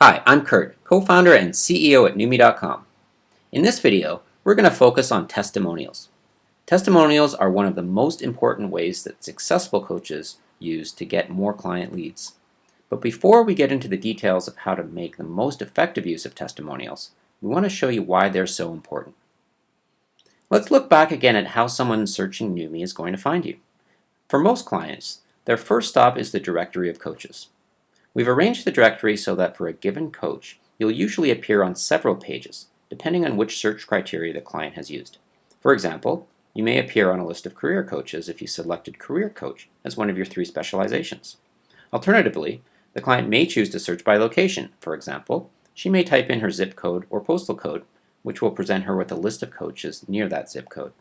Hi, I'm Kurt, co-founder and CEO at Noomii.com. In this video, we're going to focus on testimonials. Testimonials are one of the most important ways that successful coaches use to get more client leads. But before we get into the details of how to make the most effective use of testimonials, we want to show you why they're so important. Let's look back again at how someone searching Noomii is going to find you. For most clients, their first stop is the directory of coaches. We've arranged the directory so that for a given coach, you'll usually appear on several pages, depending on which search criteria the client has used. For example, you may appear on a list of career coaches if you selected Career Coach as one of your 3 specializations. Alternatively, the client may choose to search by location. For example, she may type in her zip code or postal code, which will present her with a list of coaches near that zip code.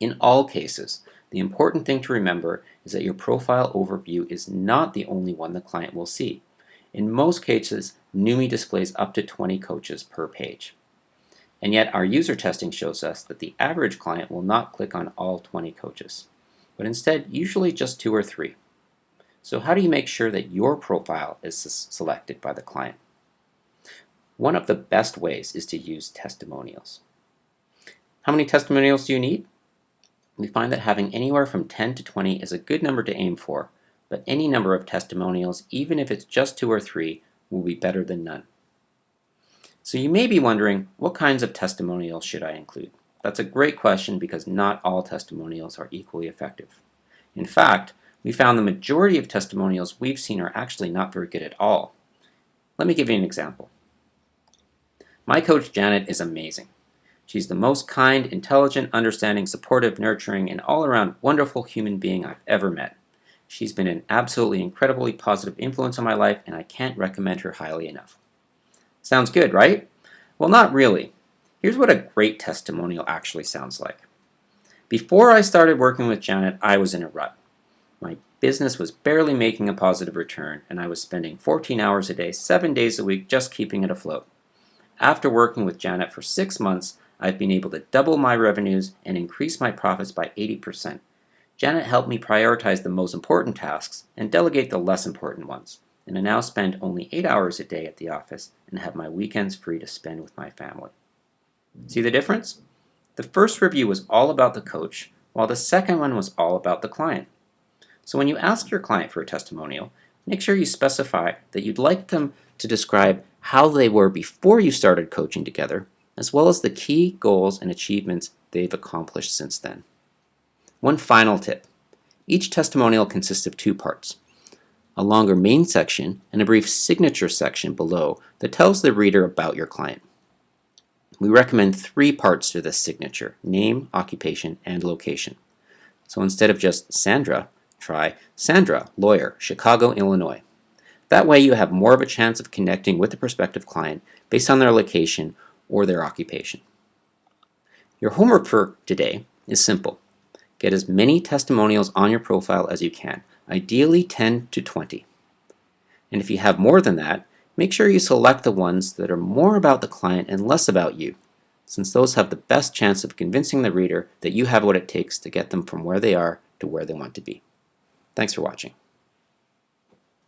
In all cases, the important thing to remember is that your profile overview is not the only one the client will see. In most cases, Noomii displays up to 20 coaches per page. And yet our user testing shows us that the average client will not click on all 20 coaches, but instead usually just 2 or 3. So how do you make sure that your profile is selected by the client? One of the best ways is to use testimonials. How many testimonials do you need? We find that having anywhere from 10 to 20 is a good number to aim for, but any number of testimonials, even if it's just 2 or 3, will be better than none. So you may be wondering, what kinds of testimonials should I include? That's a great question because not all testimonials are equally effective. In fact, we found the majority of testimonials we've seen are actually not very good at all. Let me give you an example. My coach Janet is amazing. She's the most kind, intelligent, understanding, supportive, nurturing, and all-around wonderful human being I've ever met. She's been an absolutely incredibly positive influence on my life, and I can't recommend her highly enough. Sounds good, right? Well, not really. Here's what a great testimonial actually sounds like. Before I started working with Janet, I was in a rut. My business was barely making a positive return, and I was spending 14 hours a day, 7 days a week, just keeping it afloat. After working with Janet for 6 months, I've been able to double my revenues and increase my profits by 80%. Janet helped me prioritize the most important tasks and delegate the less important ones, and I now spend only 8 hours a day at the office and have my weekends free to spend with my family. See the difference? The first review was all about the coach, while the second one was all about the client. So when you ask your client for a testimonial, make sure you specify that you'd like them to describe how they were before you started coaching together, as well as the key goals and achievements they've accomplished since then. One final tip. Each testimonial consists of 2 parts, a longer main section and a brief signature section below that tells the reader about your client. We recommend 3 parts to this signature: name, occupation, and location. So instead of just Sandra, try Sandra, lawyer, Chicago, Illinois. That way you have more of a chance of connecting with the prospective client based on their location or their occupation. Your homework for today is simple. Get as many testimonials on your profile as you can, ideally 10 to 20. And if you have more than that, make sure you select the ones that are more about the client and less about you, since those have the best chance of convincing the reader that you have what it takes to get them from where they are to where they want to be. Thanks for watching.